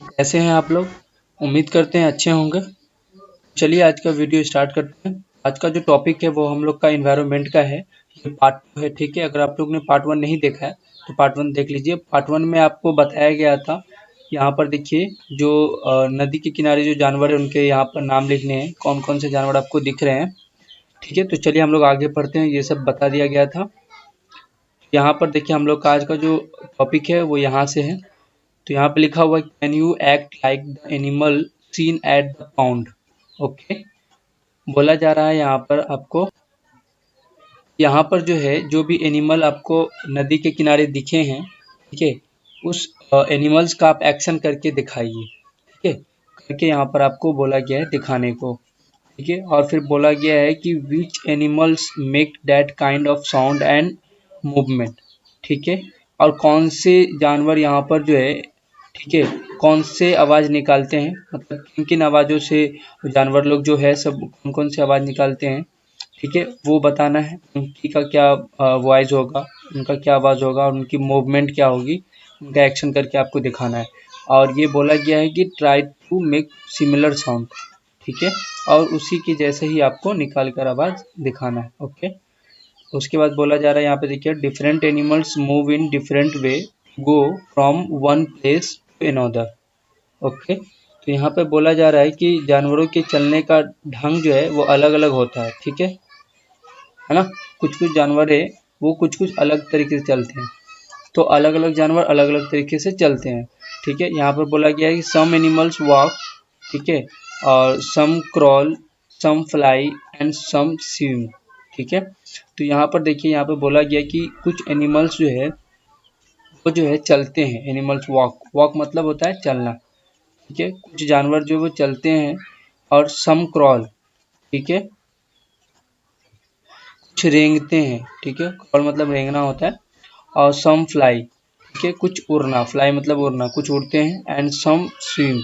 कैसे हैं आप लोग? उम्मीद करते हैं अच्छे होंगे। चलिए आज का वीडियो स्टार्ट करते हैं। आज का जो टॉपिक है वो हम लोग का इन्वायरमेंट का है। ये पार्ट 2 है, ठीक है। अगर आप लोग ने पार्ट 1 नहीं देखा है तो पार्ट 1 देख लीजिए। पार्ट 1 में आपको बताया गया था, यहाँ पर देखिए जो नदी के किनारे जो जानवर है उनके यहाँ पर नाम लिखने हैं, कौन कौन से जानवर आपको दिख रहे हैं, ठीक है। तो चलिए हम लोग आगे पढ़ते हैं, ये सब बता दिया गया था। यहाँ पर देखिए हम लोग का आज का जो टॉपिक है वो यहाँ से है। तो यहाँ पे लिखा हुआ है, can you act like the animal seen at the pound. Okay, बोला जा रहा है यहाँ पर आपको, यहाँ पर जो है जो भी एनिमल आपको नदी के किनारे दिखे हैं, ठीक है, उस एनिमल्स का आप एक्शन करके दिखाइए, ठीक है। करके यहाँ पर आपको बोला गया है दिखाने को, ठीक है। और फिर बोला गया है कि which animals make that kind of sound and movement, ठीक है। और कौन से जानवर यहाँ पर जो है, ठीक है, कौन से आवाज़ निकालते हैं, मतलब किन किन आवाज़ों से जानवर लोग जो है सब कौन कौन से आवाज़ निकालते हैं, ठीक है, वो बताना है। उनकी का क्या वॉइस होगा, उनका क्या आवाज़ होगा और उनकी मूवमेंट क्या होगी, उनका एक्शन करके आपको दिखाना है। और ये बोला गया है कि try to make similar sound, ठीक है, और उसी के जैसे ही आपको निकाल कर आवाज़ दिखाना है। ओके, उसके बाद बोला जा रहा है यहाँ पे देखिए, different animals move in different way, go from one place to another. Okay, तो यहाँ पे बोला जा रहा है कि जानवरों के चलने का ढंग जो है वो अलग अलग होता है, ठीक है ना। कुछ कुछ जानवर है वो कुछ कुछ अलग तरीके से चलते हैं, तो अलग अलग जानवर अलग अलग तरीके से चलते हैं, ठीक है। यहाँ पर बोला गया है कि सम एनिमल्स वॉक, ठीक है, और some crawl, some fly and some swim, ठीक है। तो यहाँ पर देखिए, यहाँ पे बोला गया कि कुछ एनिमल्स जो है वो जो है चलते हैं। एनिमल्स वॉक, वॉक मतलब होता है चलना, ठीक है। कुछ जानवर जो वो चलते हैं। और सम क्रॉल, ठीक है, कुछ रेंगते हैं, ठीक है, क्रॉल मतलब रेंगना होता है। और सम फ्लाई, ठीक है, कुछ उड़ना, फ्लाई मतलब उड़ना, कुछ उड़ते हैं। एंड सम स्विम,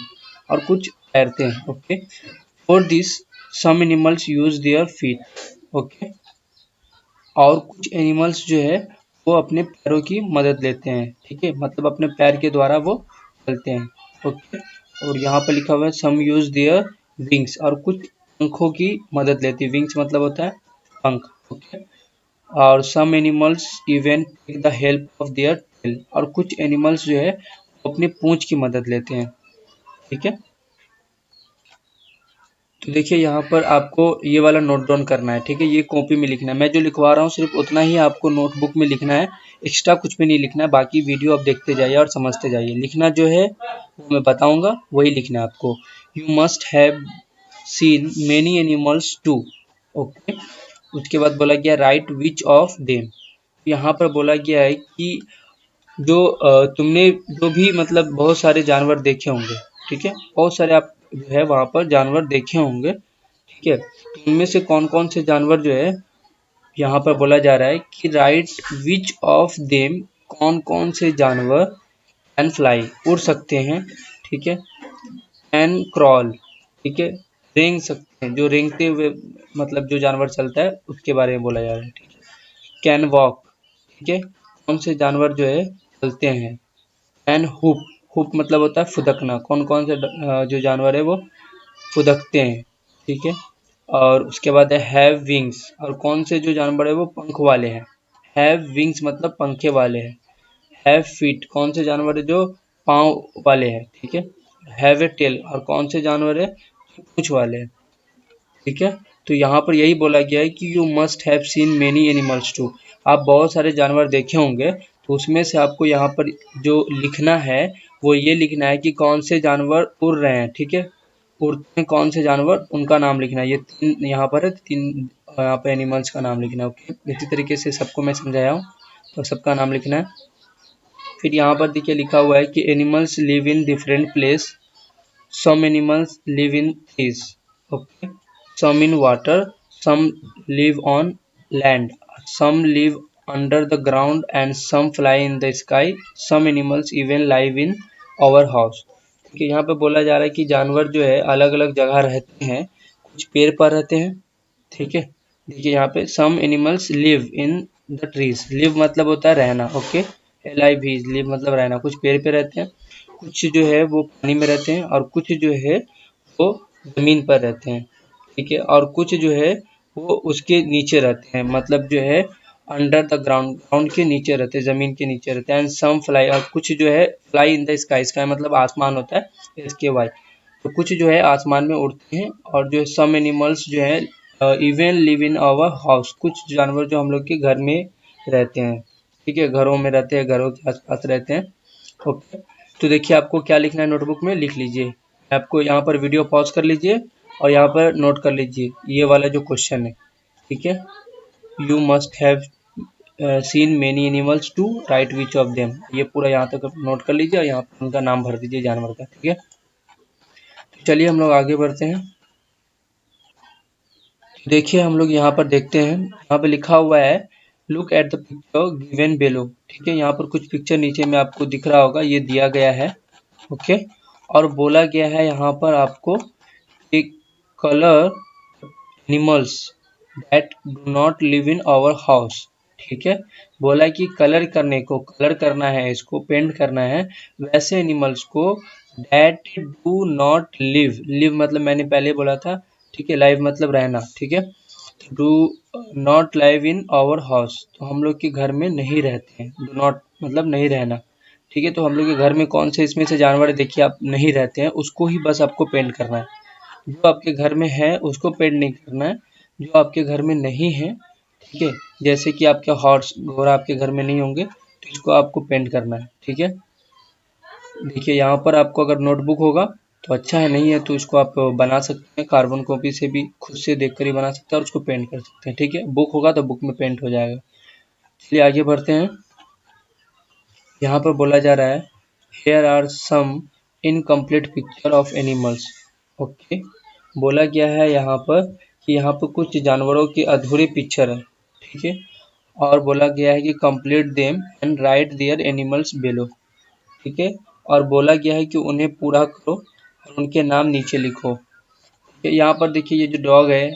और कुछ तैरते हैं। Okay, for this some animals use their feet, okay. और कुछ एनिमल्स जो है वो अपने पैरों की मदद लेते हैं, ठीक है, मतलब अपने पैर के द्वारा वो चलते हैं। ओके, और यहाँ पर लिखा हुआ है सम यूज देयर विंग्स, और कुछ पंखों की मदद लेती है। विंग्स मतलब होता है पंख। ओके, और some animals even take the help of their tail, और कुछ एनिमल्स जो है वो अपनी पूंछ की मदद लेते हैं, ठीक है। तो देखिए यहाँ पर आपको ये वाला नोट डाउन करना है, ठीक है, ये कॉपी में लिखना है। मैं जो लिखवा रहा हूँ सिर्फ उतना ही आपको नोटबुक में लिखना है, एक्स्ट्रा कुछ भी नहीं लिखना है। बाकी वीडियो आप देखते जाइए और समझते जाइए। लिखना जो है वो मैं बताऊंगा वही लिखना है आपको। You must have seen many animals too. Okay, उसके बाद बोला गया राइट विच ऑफ देम। यहाँ पर बोला गया है कि जो तुमने जो भी मतलब बहुत सारे जानवर देखे होंगे, ठीक है, बहुत सारे आप जो है वहाँ पर जानवर देखे होंगे, ठीक है। तो उनमें से कौन कौन से जानवर जो है यहाँ पर बोला जा रहा है कि राइट विच ऑफ देम, कौन कौन से जानवर कैन फ्लाई उड़ सकते हैं, ठीक है, कैन क्रॉल, ठीक है, रेंग सकते हैं, जो रेंगते हुए मतलब जो जानवर चलता है उसके बारे में बोला जा रहा है, ठीक है। कैन वॉक, ठीक है, कौन से जानवर जो है चलते हैं। एंड हुप, हुप मतलब होता है फुदकना, कौन कौन से जो जानवर है वो फुदकते हैं, ठीक है। और उसके बाद है हैव विंग्स, और कौन से जो जानवर है वो पंख वाले हैं। हैव विंग्स मतलब पंखे वाले हैं। हैव फीट, कौन से जानवर है जो पाँव वाले हैं, ठीक है। हैव ए टेल, और कौन से जानवर है जो पूंछ वाले हैं, ठीक है। तो यहाँ पर यही बोला गया है कि you must have seen many animals too. आप बहुत सारे जानवर देखे होंगे, तो उसमें से आपको यहाँ पर जो लिखना है वो ये लिखना है कि कौन से जानवर उड़ रहे हैं, ठीक है, उड़ते हैं कौन से जानवर, उनका नाम लिखना है। ये तीन यहाँ पर है, तीन यहाँ पे एनिमल्स का नाम लिखना है। ओके, इसी तरीके से सबको मैं समझाया हूँ, तो सबका नाम लिखना है। फिर यहाँ पर देखिए लिखा हुआ है कि animals live in different place, some animals live in trees, okay, some in water, some live on land, some live under the ground, and some fly in the sky, some animals even live in our house। ठीक है, यहाँ पे बोला जा रहा है कि जानवर जो है अलग अलग जगह रहते हैं, कुछ पेड़ पर रहते हैं, ठीक है। देखिए यहाँ पे some animals live in the trees, live मतलब होता है रहना, ओके, LIV, live मतलब रहना, कुछ पेड़ पे रहते हैं। कुछ जो है वो पानी में रहते हैं और कुछ जो है वो ज़मीन पर रहते हैं, ठीक है, और कुछ जो है वो उसके नीचे रहते हैं, मतलब जो है अंडर द ग्राउंड, ग्राउंड के नीचे रहते हैं, ज़मीन के नीचे रहते हैं। एंड सम फ्लाई, और कुछ जो है fly in the sky, sky मतलब आसमान होता है, इसके वाई, तो कुछ जो है आसमान में उड़ते हैं। और जो सम एनिमल्स जो है even live in our house, कुछ जानवर जो हम लोग के घर में रहते हैं, ठीक है, घरों में रहते हैं, घरों के आसपास रहते हैं। ओके, तो देखिए आपको क्या लिखना है नोटबुक में, लिख लीजिए। आपको यहाँ पर वीडियो पॉज कर लीजिए और यहाँ पर नोट कर लीजिए ये वाला जो क्वेश्चन है, ठीक है। You must have seen many animals too right which of them, ये पूरा यहाँ तक नोट कर लीजिए और यहाँ पर उनका नाम भर दीजिए जानवर का, ठीक है। तो चलिए हम लोग आगे बढ़ते हैं। देखिए हम लोग यहाँ पर देखते हैं, यहाँ पर लिखा हुआ है look at the picture given below, ठीक है। यहाँ पर कुछ पिक्चर नीचे में आपको दिख रहा होगा, ये दिया गया है, ओके। और बोला गया है यहाँ पर आपको एक colour animals that do not live in our house, ठीक है। बोला कि कलर करने को, कलर करना है, इसको पेंट करना है वैसे एनिमल्स को that do not live, live मतलब मैंने पहले बोला था, ठीक है, लाइव मतलब रहना, ठीक है। Do not live in our house, तो हम लोग के घर में नहीं रहते हैं, डू नॉट मतलब नहीं रहना, ठीक है। तो हम लोग के घर में कौन से इसमें से जानवर देखिए आप नहीं रहते हैं, उसको ही बस आपको पेंट करना है। जो आपके घर में है उसको पेंट नहीं करना है, जो आपके घर में नहीं है, ठीक है, जैसे कि आपके हॉर्स घोड़ा आपके घर में नहीं होंगे तो इसको आपको पेंट करना है, ठीक है। देखिए यहाँ पर आपको अगर नोटबुक होगा तो अच्छा है, नहीं है तो इसको आप बना सकते हैं, कार्बन कॉपी से भी खुद से देखकर ही बना सकते हैं और उसको पेंट कर सकते हैं, ठीक है। बुक होगा तो बुक में पेंट हो जाएगा। चलिए आगे बढ़ते हैं। यहाँ पर बोला जा रहा है here are some incomplete picture of animals, okay. बोला गया है यहाँ पर कि यहाँ पर कुछ जानवरों की अधूरी पिक्चर है, ठीक है। और बोला गया है कि complete them and right there animals below, ठीक है। और बोला गया है कि उन्हें पूरा करो और उनके नाम नीचे लिखो, ठीक है। यहाँ पर देखिए ये जो डॉग है,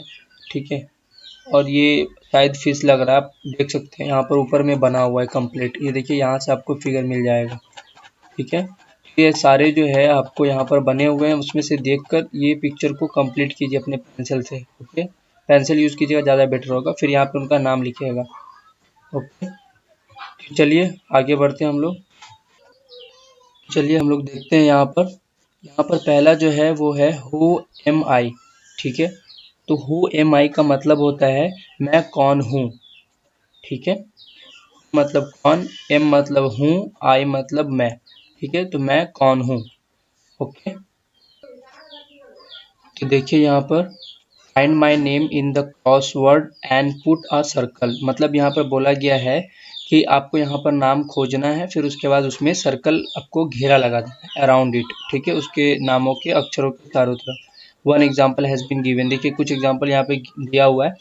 ठीक है, और ये शायद फिश लग रहा है, आप देख सकते हैं यहाँ पर ऊपर में बना हुआ है कंप्लीट, ये देखिए यहाँ से आपको फिगर मिल जाएगा, ठीक है। ये सारे जो है आपको यहाँ पर बने हुए हैं, उसमें से देखकर ये पिक्चर को कंप्लीट कीजिए अपने पेंसिल से, ओके। पेंसिल यूज़ कीजिएगा, ज़्यादा बेटर होगा, फिर यहाँ पे उनका नाम लिखिएगा, ओके। चलिए आगे बढ़ते हैं हम लोग। चलिए हम लोग देखते हैं यहाँ पर पहला जो है वो है हु एम आई, ठीक है। तो हु एम आई का मतलब होता है मैं कौन हूँ, ठीक है। मतलब कौन, एम मतलब हूँ, आई मतलब मैं, ठीक है। तो मैं कौन हूँ, ओके। तो देखिए यहाँ पर find my name in the crossword and put a circle, मतलब यहाँ पर बोला गया है कि आपको यहाँ पर नाम खोजना है, फिर उसके बाद उसमें सर्कल आपको घेरा लगा देना है अराउंड इट, ठीक है, उसके नामों के अक्षरों के चारों तरफ। One example has been given, देखिए कुछ एग्जाम्पल यहाँ पे दिया हुआ है।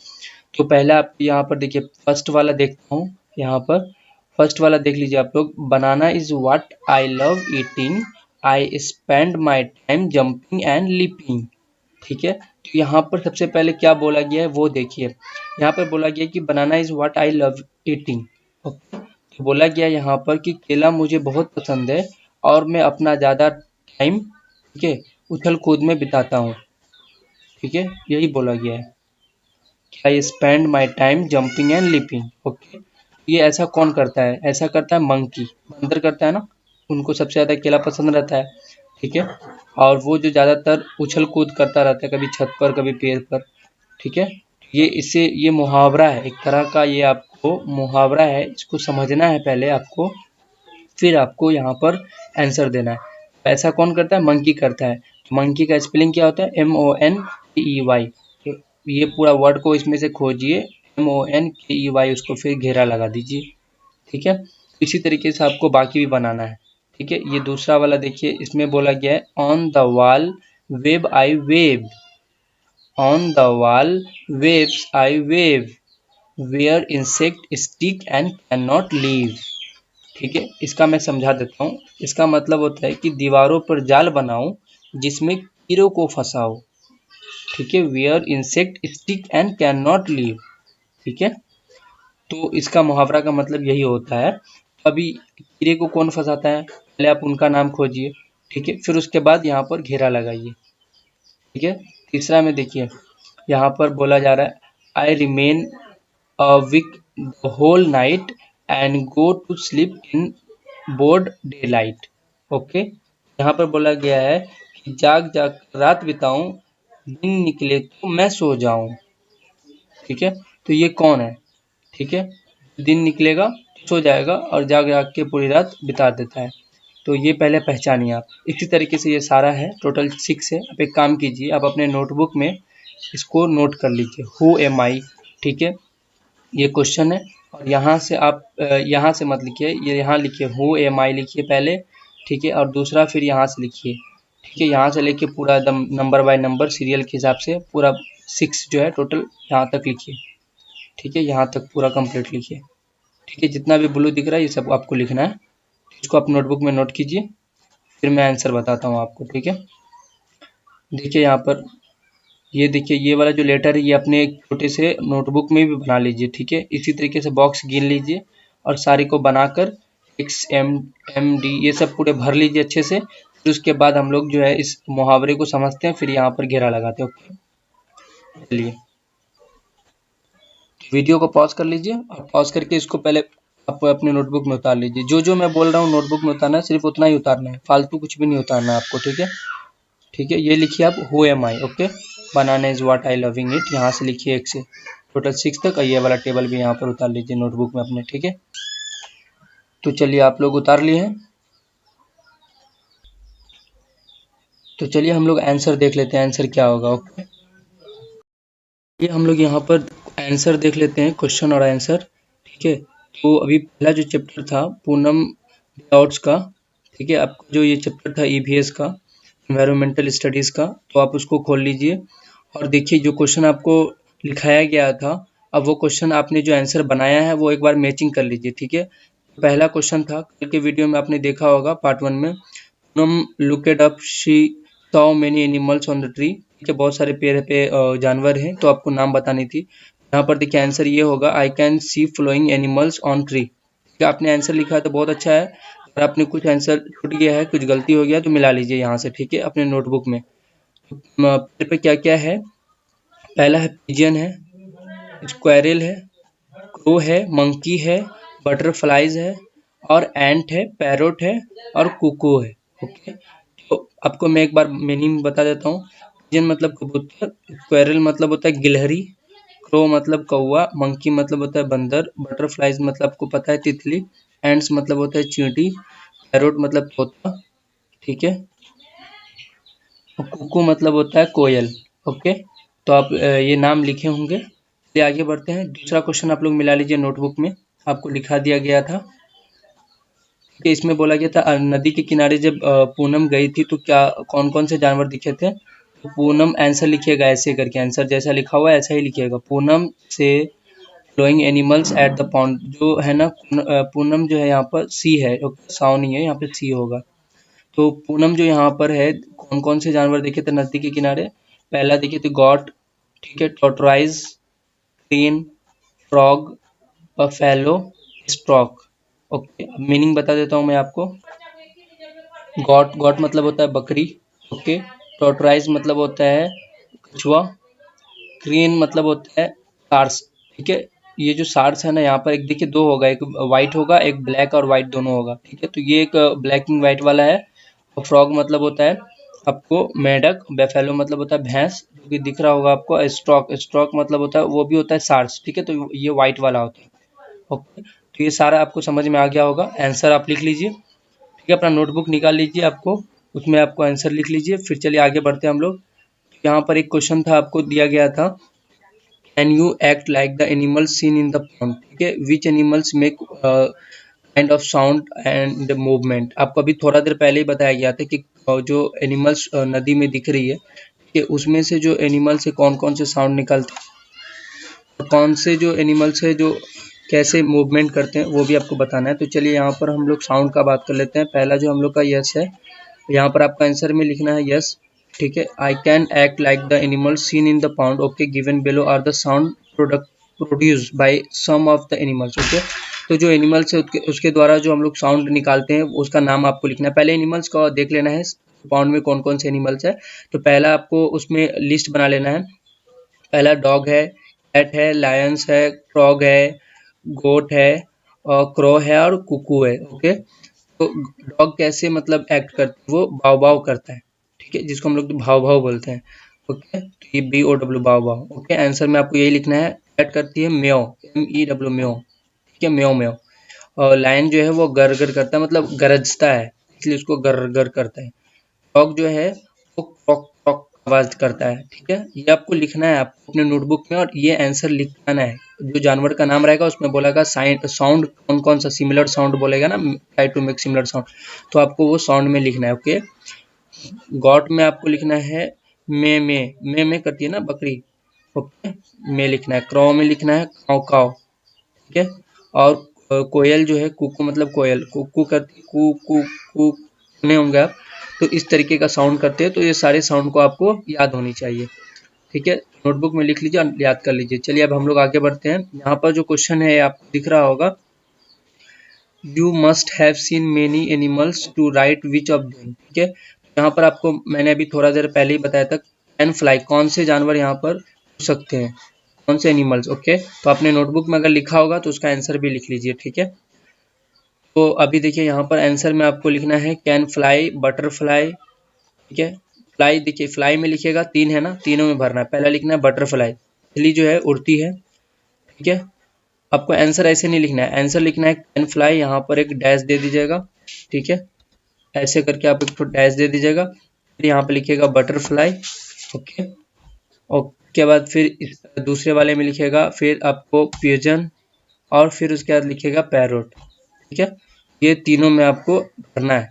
तो पहला आप यहाँ पर देखिए फर्स्ट वाला देखता हूँ, यहाँ पर फर्स्ट वाला देख लीजिए आप लोग, banana is what I love eating, I spend my time jumping and leaping, ठीक है। तो यहाँ पर सबसे पहले क्या बोला गया है वो देखिए, यहाँ पर बोला गया कि banana is what I love eating, okay. तो बोला गया यहाँ पर कि केला मुझे बहुत पसंद है और मैं अपना ज़्यादा टाइम, ठीक है, उछल कूद में बिताता हूँ, ठीक है, यही बोला गया है कि आई spend my time jumping and leaping, okay. ये ऐसा कौन करता है, ऐसा करता है मंकी, बंदर करता है ना, उनको सबसे ज़्यादा केला पसंद रहता है, ठीक है। और वो जो ज़्यादातर उछल कूद करता रहता है, कभी छत पर कभी पेड़ पर, ठीक है। ये इससे ये मुहावरा है एक तरह का, ये आपको मुहावरा है, इसको समझना है पहले आपको, फिर आपको यहाँ पर आंसर देना है। ऐसा कौन करता है, मंकी करता है। तो मंकी का स्पेलिंग क्या होता है, MONKEY, ये पूरा वर्ड को इसमें से खोजिए, MONKEY, उसको फिर घेरा लगा दीजिए, ठीक है। इसी तरीके से आपको बाकी भी बनाना है, ठीक है। ये दूसरा वाला देखिए, इसमें बोला गया है on the wall web I weave, on the wall weaves I weave, where insect stick and can not leave, ठीक है। इसका मैं समझा देता हूँ, इसका मतलब होता है कि दीवारों पर जाल बनाओ जिसमें कीड़ों को फंसाओ, ठीक है, where insect stick and can not leave, ठीक है। तो इसका मुहावरा का मतलब यही होता है। अभी कीड़े को कौन फंसाता है, पहले आप उनका नाम खोजिए, ठीक है। फिर उसके बाद यहाँ पर घेरा लगाइए, ठीक है। तीसरा में देखिए यहाँ पर बोला जा रहा है I remain awake the whole night and go to sleep in broad daylight. Okay, यहाँ पर बोला गया है कि जाग जाग रात बिताऊं, दिन निकले तो मैं सो जाऊं। ठीक है, तो ये कौन है? ठीक है, दिन निकलेगा तो सो जाएगा और जाग जाग के पूरी रात बिता देता है। तो ये पहले पहचानिए आप। इसी तरीके से ये सारा है, टोटल 6 है। आप एक काम कीजिए, आप अपने नोटबुक में इसको नोट कर लीजिए, हु एम आई। ठीक है, ये क्वेश्चन है। और यहाँ से आप यहाँ से मत लिखिए, ये यहाँ लिखिए, हु एम आई लिखिए पहले। ठीक है, और दूसरा फिर यहाँ से लिखिए। ठीक है, यहाँ से लेके पूरा एकदम नंबर बाय नंबर सीरियल के हिसाब से पूरा 6 जो है टोटल यहाँ तक लिखिए। ठीक है, यहाँ तक पूरा कंप्लीट लिखिए। ठीक है, जितना भी ब्लू दिख रहा है ये सब आपको लिखना है। इसको आप नोटबुक में नोट कीजिए, फिर मैं आंसर बताता हूँ आपको। ठीक है, देखिए यहाँ पर ये देखिए, ये वाला जो लेटर है ये अपने एक छोटे से नोटबुक में भी बना लीजिए। ठीक है, इसी तरीके से बॉक्स गिन लीजिए और सारी को बनाकर एक्स एम एम डी ये सब पूरे भर लीजिए अच्छे से। फिर उसके बाद हम लोग जो है इस मुहावरे को समझते हैं, फिर यहाँ पर घेरा लगाते हैं। ओके, चलिए वीडियो को पॉज कर लीजिए और पॉज करके इसको पहले आप अपने नोटबुक में उतार लीजिए। जो जो मैं बोल रहा हूँ नोटबुक में उतारना है, सिर्फ उतना ही उतारना है, फालतू कुछ भी नहीं उतारना है आपको। ठीक है, ठीक है, ये लिखिए आप who am I. Okay, banana is what I loving it, यहाँ से लिखिए 1 से टोटल 6 तक। ये वाला टेबल भी यहाँ पर उतार लीजिए नोटबुक में अपने। ठीक है, तो चलिए आप लोग उतार लिए हैं, तो चलिए हम लोग आंसर देख लेते हैं, आंसर क्या होगा। ओके, ये हम लोग यहाँ पर आंसर देख लेते हैं, क्वेश्चन और आंसर। ठीक है, तो अभी पहला जो चैप्टर था पूनम डॉट्स का, ठीक है, आपको जो ये चैप्टर था ईवीएस का, एनवायरमेंटल स्टडीज़ का, तो आप उसको खोल लीजिए और देखिए जो क्वेश्चन आपको लिखाया गया था, अब वो क्वेश्चन आपने जो आंसर बनाया है वो एक बार मैचिंग कर लीजिए। ठीक है, पहला क्वेश्चन था, कल के वीडियो में आपने देखा होगा पार्ट 1 में, Poonam looked up she saw many animals on the tree. ठीक है, बहुत सारे पेड़ पे जानवर हैं, तो आपको नाम बतानी थी। यहाँ पर देखिए आंसर ये होगा I can see flowing animals on tree. ठीक है, आपने आंसर लिखा है तो बहुत अच्छा है, और आपने कुछ आंसर छूट गया है, कुछ गलती हो गया तो मिला लीजिए यहाँ से। ठीक है, अपने नोटबुक में पेड़ पे क्या क्या है, पहला है पिजन है, स्क्वायरल है, क्रो है, मंकी है, बटरफ्लाइज है, और एंट है, पैरोट है, और कुकू है। ओके, तो आपको मैं एक बार मीनिंग बता देता हूँ। पिजन मतलब कबूतर, स्क्वायरल मतलब होता है गिलहरी, क्रो मतलब कौवा, मंकी मतलब होता है बंदर, बटरफ्लाइज मतलब आपको पता है तितली, एंट्स मतलब होता है चींटी, पैरोट मतलब तोता। ठीक है, और कुकू मतलब होता है कोयल। ओके, तो आप ये नाम लिखे होंगे। चलिए आगे बढ़ते हैं। दूसरा क्वेश्चन आप लोग मिला लीजिए नोटबुक में, आपको लिखा दिया गया था। ठीक है, इसमें बोला गया था नदी के किनारे जब पूनम गई थी तो क्या कौन कौन से जानवर दिखे थे। तो पूनम आंसर लिखिएगा ऐसे करके, आंसर जैसा लिखा हुआ है ऐसा ही लिखिएगा, पूनम से flowing animals at the pond. जो है ना पूनम जो है यहाँ पर सी है, साव नहीं है, यहाँ पे सी होगा। तो पूनम जो यहाँ पर है, कौन कौन से जानवर देखे थे नदी के किनारे, पहला देखे थे गॉट, ठीक है, tortoise, crane, frog, buffalo, stroke. Okay, अब मीनिंग बता देता हूँ मैं आपको। गॉट, गॉट मतलब होता है बकरी। ओके, टॉर्टोइज मतलब होता है कछुआ, क्रेन मतलब होता है सार्स। ठीक है, ये जो सार्स है ना यहाँ पर एक देखिए दो होगा, एक वाइट होगा, एक ब्लैक और वाइट दोनों होगा। ठीक है, तो ये एक ब्लैक एंड वाइट वाला है। और फ्रॉग मतलब होता है आपको मेढक, बेफेलो मतलब होता है भैंस, जो कि दिख रहा होगा आपको। स्ट्रॉक, स्ट्रॉक मतलब होता है वो भी होता है सार्स। ठीक है, तो ये वाइट वाला होता है। ओके, तो ये सारा आपको समझ में आ गया होगा। आंसर आप लिख लीजिए। ठीक है, अपना नोटबुक निकाल लीजिए, आपको उसमें आपको आंसर लिख लीजिए। फिर चलिए आगे बढ़ते हैं हम लोग। यहाँ पर एक क्वेश्चन था, आपको दिया गया था, can you act like the animal seen in the pond. ठीक है, which animals make kind of sound and movement. आपको अभी थोड़ा देर पहले ही बताया गया था कि जो एनिमल्स नदी में दिख रही है, ठीक है, उसमें से जो एनिमल्स है कौन कौन से साउंड निकालते हैं, कौन से जो एनिमल्स है जो कैसे मूवमेंट करते हैं, वो भी आपको बताना है। तो चलिए यहाँ पर हम लोग साउंड का बात कर लेते हैं। पहला जो हम लोग का यस है, यहाँ पर आपका आंसर में लिखना है यस। ठीक है, I can act like the animal seen in the pound. Okay, given below are the sound produced by some of the animals. Okay, तो जो एनिमल्स है उसके द्वारा जो हम लोग साउंड निकालते हैं उसका नाम आपको लिखना है। पहले एनिमल्स को देख लेना है पाउंड में कौन कौन से एनिमल्स है। तो पहला आपको उसमें लिस्ट बना लेना है। पहला डॉग है, कैट है, लायंस है, फ्रॉग है, गोट है, और क्रो है और कुकू है। ओके, तो डॉग कैसे मतलब एक्ट करता है, वो भाव भाव करता है, ठीक है, जिसको हम लोग भाव भाव बोलते हैं। ओके, तो ये BOW भाव भाव। ओके, आंसर में आपको यही लिखना है। कैट करती है म्यो, MEW म्यो, ठीक है, म्यो म्यो। और लायन जो है वो गर गर करता है, मतलब गरजता है, इसलिए उसको गर गर करता है। डॉग जो है वो क्रोक क्रोक आवाज करता है, ठीक है। ये आपको लिखना है आपको अपने नोटबुक में, और ये आंसर लिख आना है। जो जानवर का नाम रहेगा उसमें बोलेगा साउंड कौन कौन सा सिमिलर साउंड बोलेगा ना, try to make similar sound, तो आपको वो साउंड में लिखना है। ओके, गॉट में आपको लिखना है में करती है ना बकरी। ओके, में लिखना है। क्रॉ में लिखना है काव काव, ठीक है। और कोयल जो है कुकू मतलब कोयल, कुकू करती कू कू कू, सुने होंगे आप। तो इस तरीके का साउंड करते हैं। तो ये सारे साउंड को आपको याद होनी चाहिए, ठीक है। नोटबुक में लिख लीजिए और याद कर लीजिए। चलिए अब हम लोग आगे बढ़ते हैं। यहाँ पर जो क्वेश्चन है आपको दिख रहा होगा, you must have seen many animals too right which of them, ठीक है। यहाँ पर आपको मैंने अभी थोड़ा देर पहले ही बताया था, कैन फ्लाई, कौन से जानवर यहाँ पर उड़ सकते हैं, कौन से एनिमल्स। ओके, तो अपने नोटबुक में अगर लिखा होगा तो उसका आंसर भी लिख लीजिए, ठीक है। तो अभी देखिए यहाँ पर आंसर में आपको लिखना है कैन फ्लाई, बटरफ्लाई, ठीक है। फ्लाई देखिए, फ्लाई में लिखिएगा, तीन है ना, तीनों में भरना है। पहला लिखना है बटरफ्लाई, तितली जो है उड़ती है, ठीक है। आपको आंसर ऐसे नहीं लिखना है, आंसर लिखना है कैन फ्लाई, यहाँ पर एक डैश दे दीजिएगा, ठीक है। ऐसे करके आप एक डैश दे दीजिएगा, फिर यहाँ पे लिखिएगा बटरफ्लाई। ओके, उसके बाद फिर दूसरे वाले में लिखिएगा फिर आपको पिजन, और फिर उसके बाद लिखिएगा पैरोट, ठीक है। ये तीनों में आपको भरना है,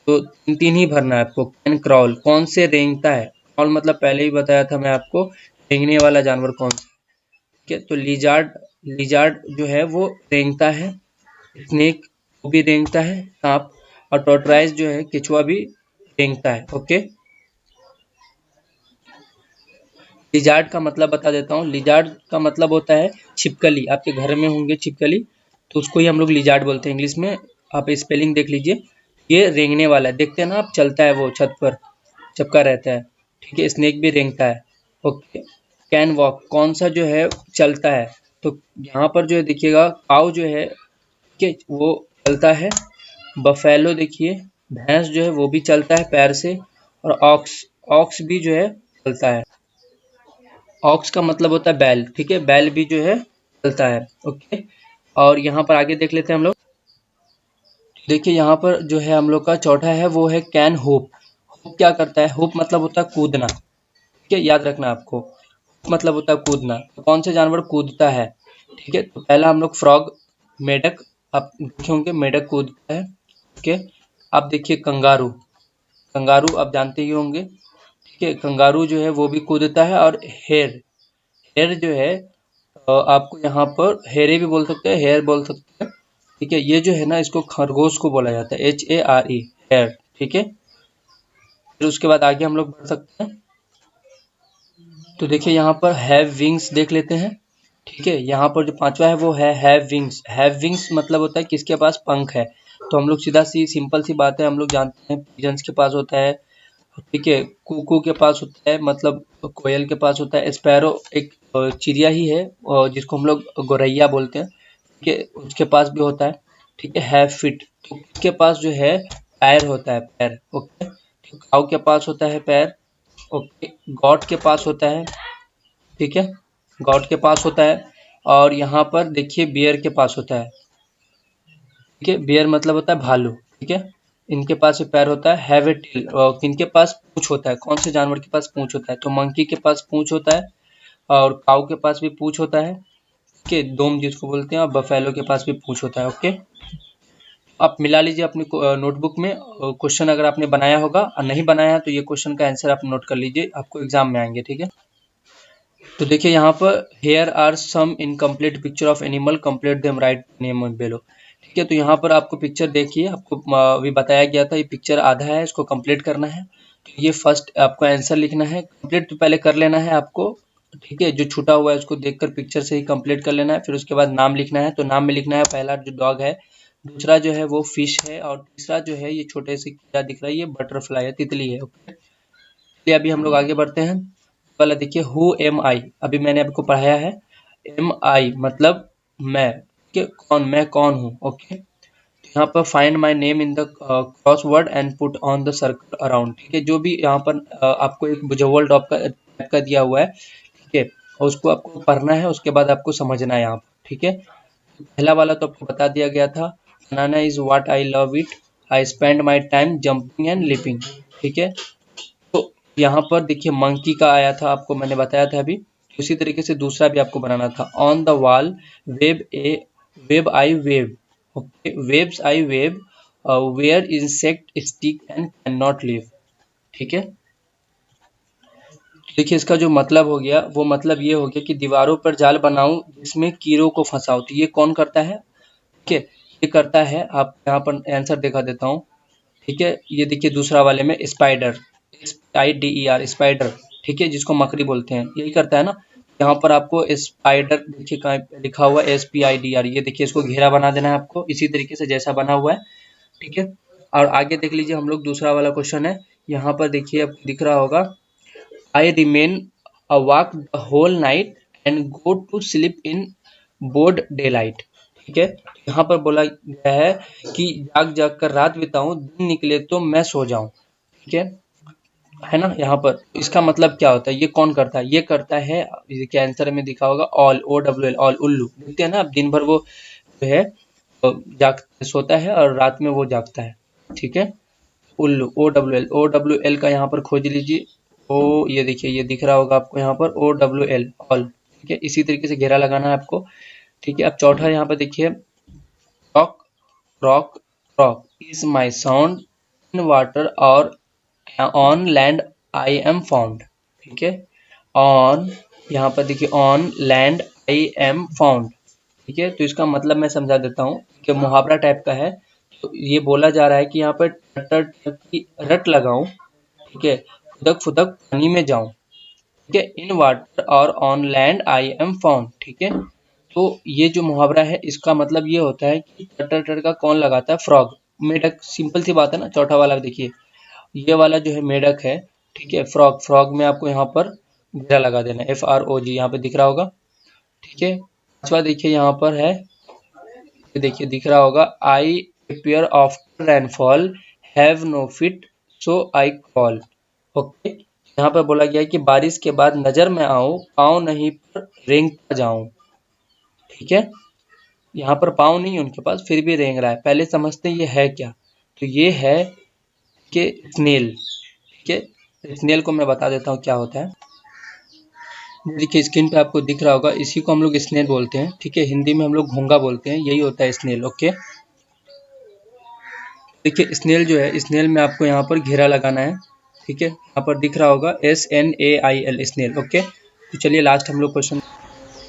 तो तीन तीन ही भरना है आपको। कैन क्रॉल, कौन से रेंगता है, क्रॉल मतलब पहले ही बताया था मैं आपको, रेंगने वाला जानवर कौन सा, ठीक है। तो लिजार्ड, लिजार्ड जो है वो रेंगता है। स्नेक वो भी रेंगता है, सांप। और टॉर्टोइज जो है केचुआ भी रेंगता है। ओके, लिजार्ड का मतलब बता देता हूँ। लिजार्ड का मतलब होता है छिपकली, आपके घर में होंगे छिपकली, तो उसको ही हम लोग लिजार्ड बोलते हैं इंग्लिश में। आप स्पेलिंग देख लीजिए, ये रेंगने वाला है, देखते हैं ना आप, चलता है वो छत पर चपका रहता है, ठीक है। स्नेक भी रेंगता है। ओके, कैन वॉक, कौन सा जो है चलता है, तो यहाँ पर जो है देखिएगा काऊ जो है, ठीक है, वो चलता है। बफेलो देखिए, भैंस जो है वो भी चलता है पैर से। और ऑक्स, ऑक्स भी जो है चलता है। ऑक्स का मतलब होता है बैल, ठीक है, बैल भी जो है चलता है। ओके, और यहाँ पर आगे देख लेते हैं हम लोग। देखिए यहाँ पर जो है हम लोग का चौथा है वो है कैन होप। होप क्या करता है, होप मतलब होता है कूदना, ठीक है, याद रखना आपको, मतलब होता है कूदना। तो कौन से जानवर कूदता है, ठीक है। तो पहला हम लोग फ्रॉग, मेढक, आप देखे होंगे मेढक कूदता है। ओके, आप देखिए कंगारू, कंगारू आप जानते ही होंगे, ठीक है, कंगारू जो है वो भी कूदता है। और हेर, हेर जो है आपको यहाँ पर हेरे भी बोल सकते हैं, हेयर बोल सकते हैं, ठीक है। ये जो है ना इसको खरगोश को बोला जाता है, HARE, हेयर, ठीक है। फिर उसके बाद आगे हम लोग बढ़ सकते हैं। तो देखिए यहाँ पर हैव विंग्स देख लेते हैं, ठीक है। यहाँ पर जो पांचवा है वो है हैव विंग्स। हैव विंग्स मतलब होता है किसके पास पंख है। तो हम लोग सीधा सी सिंपल सी बात है, हम लोग जानते हैं पिजन्स के पास होता है, ठीक है, कुकू के पास होता है, मतलब कोयल के पास होता है। स्पैरो एक चिड़िया ही है जिसको हम लोग गौरैया बोलते हैं, ठीक है, उसके पास भी होता है, ठीक है। हैव फिट, तो उसके पास जो है पैर होता है, पैर। ओके, काऊ के पास होता है पैर। ओके, गॉट के पास होता है, ठीक है, गॉट के पास होता है। और यहाँ पर देखिए बियर के पास होता है, ठीक है, बियर मतलब होता है भालू, ठीक है। इनके पास भी पैर होता है। हैव ए टेल, इनके पास पूंछ होता है, कौन से जानवर के पास पूंछ होता है, तो मंकी के पास पूंछ होता है, और काऊ के पास भी पूंछ होता है, ठीक है, दोम जिसको बोलते हैं, और बफेलो के पास भी पूंछ होता है। ओके, आप मिला लीजिए अपनी नोटबुक में क्वेश्चन, अगर आपने बनाया होगा, और नहीं बनाया है तो ये क्वेश्चन का आंसर आप नोट कर लीजिए, आपको एग्जाम में आएंगे, ठीक है। तो देखिए यहाँ पर here are some incomplete picture of animal, complete them, write name below, ठीक है। तो यहाँ पर आपको पिक्चर देखिए, आपको अभी बताया गया था ये पिक्चर आधा है, इसको कंप्लीट करना है। तो ये फर्स्ट आपको आंसर लिखना है, कंप्लीट तो पहले कर लेना है आपको, ठीक है, जो छूटा हुआ है उसको देखकर पिक्चर से ही कंप्लीट कर लेना है। फिर उसके बाद नाम लिखना है, तो नाम में लिखना है पहला जो डॉग है, दूसरा जो है वो फिश है, और तीसरा जो है ये छोटे से क्या दिख रहा है, ये बटरफ्लाई है, तितली है। ओके, चलिए अभी हम लोग आगे बढ़ते हैं। पहला देखिए, हु एम आई, अभी मैंने आपको पढ़ाया है। एम आई मतलब मैं, ठीक है, कौन, मैं कौन हूँ। ओके, यहाँ पर find my name in the crossword and put on the circle around, ठीक है, जो भी यहाँ पर आपको एक बुजवल टाइप का दिया हुआ है, ठीक है, और उसको आपको पढ़ना है, उसके बाद आपको समझना है यहाँ पर, ठीक है। पहला वाला तो आपको बता दिया गया था, banana is what I love it, I spend my time jumping and leaping, ठीक है। तो यहाँ पर देखिए मंकी का आया था, आपको मैंने बताया था अभी। उसी तरीके से दूसरा भी आपको बनाना था, on the wall web I weave, okay, webs I web, where insect stick and can not live, ठीक है। देखिए इसका जो मतलब हो गया, वो मतलब ये हो गया कि दीवारों पर जाल बनाऊं जिसमें कीड़ों को फंसाऊं। तो ये कौन करता है, ठीक है, ये करता है, आप यहाँ पर आंसर दिखा देता हूँ, ठीक है। ये देखिए दूसरा वाले में स्पाइडर, SPIDER, स्पाइडर, ठीक है, जिसको मकड़ी बोलते हैं, यही करता है ना। यहाँ पर आपको स्पाइडर देखिए कहाँ लिखा हुआ है, SPIDER, ये देखिए इसको घेरा बना देना है आपको इसी तरीके से जैसा बना हुआ है, ठीक है। और आगे देख लीजिए हम लोग, दूसरा वाला क्वेश्चन है, यहाँ पर देखिए आपको दिख रहा होगा, I remain awake the whole night and go to sleep in broad daylight, ठीक है। यहाँ पर बोला गया है कि जाग जाग कर रात बिताऊं, दिन निकले तो मैं सो जाऊं, ठीक है ना। यहाँ पर इसका मतलब क्या होता है, ये कौन करता है, ये करता है, इसके आंसर में दिखा होगा ऑल, OWL, ऑल, उल्लू, देखते हैं ना आप, दिन भर वो जो है सोता है और रात में वो जागता है, ठीक है। उल्लू, OWL का यहाँ पर खोज लीजिए। ओ, ये देखिए ये दिख रहा होगा आपको यहाँ पर OWL, ऑल, ठीक है, इसी तरीके से घेरा लगाना है आपको, ठीक है। अब चौथा यहाँ पर देखिए, rock rock rock is my sound in water और on land I am found, ठीक है। ऑन, यहाँ पर देखिए on land I am found, ठीक है। तो इसका मतलब मैं समझा देता हूँ कि मुहावरा टाइप का है। तो ये बोला जा रहा है कि यहाँ पर टटर की रट लगाऊं, ठीक है, फुदक फुदक पानी में जाऊं, ठीक है, इन वाटर और on land I am found, ठीक है। तो ये जो मुहावरा है इसका मतलब ये होता है कि टटर का कौन लगाता है, फ्रॉग, मेढक, सिंपल सी बात है ना। चौथा वाला देखिए, ये वाला जो है मेढक है, ठीक है, फ्रॉग, फ्रॉग में आपको यहाँ पर घेरा लगा देना है, FROG, यहाँ पे दिख रहा होगा, ठीक है। पांचवा देखिए यहाँ पर है, ये देखिए दिख रहा होगा, I appear after rainfall have no feet so I crawl, okay. यहाँ पर बोला गया है कि बारिश के बाद नजर में आऊं, पाँव नहीं पर रेंग जाऊं, ठीक है। यहाँ पर पाँव नहीं उनके पास, फिर भी रेंग रहा है। पहले समझते हैं ये है क्या, तो ये है कि स्नेल, ठीक है। स्नेल को मैं बता देता हूँ क्या होता है। देखिए स्क्रीन पे आपको दिख रहा होगा, इसी को हम लोग स्नेल बोलते हैं, ठीक है, हिंदी में हम लोग घोंगा बोलते हैं, यही होता है स्नेल, ओके। देखिए स्नेल जो है, स्नेल में आपको यहाँ पर घेरा लगाना है, ठीक है, यहाँ पर दिख रहा होगा SNAIL, स्नेल, ओके। तो चलिए लास्ट हम लोग question,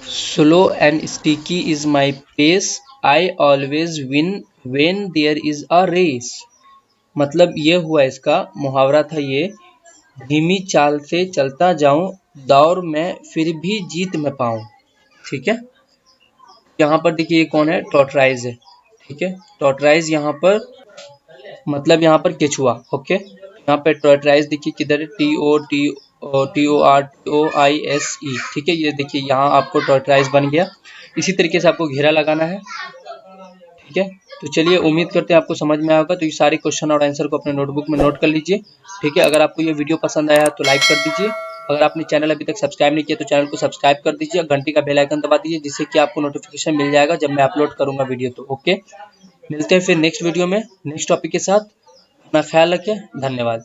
slow and sticky is my pace, I always win when there is a race, मतलब ये हुआ इसका मुहावरा था ये, धीमी चाल से चलता जाऊं, दौड़ में फिर भी जीत में पाऊं, ठीक है। यहाँ पर देखिए ये कौन है, टॉर्टराइज है, ठीक है। टॉर्टराइज यहाँ पर मतलब यहाँ पर केचुआ, ओके। यहाँ पे टॉर्टराइज देखिए किधर है, TORTOISE, ठीक है। ये देखिए यहाँ आपको टॉर्टराइज बन गया। इसी तरीके से आपको घेरा लगाना है, ठीक है। तो चलिए उम्मीद करते हैं आपको समझ में आएगा। तो ये सारे क्वेश्चन और आंसर को अपने नोटबुक में नोट कर लीजिए, ठीक है। अगर आपको ये वीडियो पसंद आया तो लाइक कर दीजिए, अगर आपने चैनल अभी तक सब्सक्राइब नहीं किया तो चैनल को सब्सक्राइब कर दीजिए, घंटी का बेल आइकन दबा दीजिए, जिससे कि आपको नोटिफिकेशन मिल जाएगा जब मैं अपलोड करूंगा वीडियो। तो ओके, मिलते हैं फिर नेक्स्ट वीडियो में नेक्स्ट टॉपिक के साथ। अपना ख्याल रखें, धन्यवाद।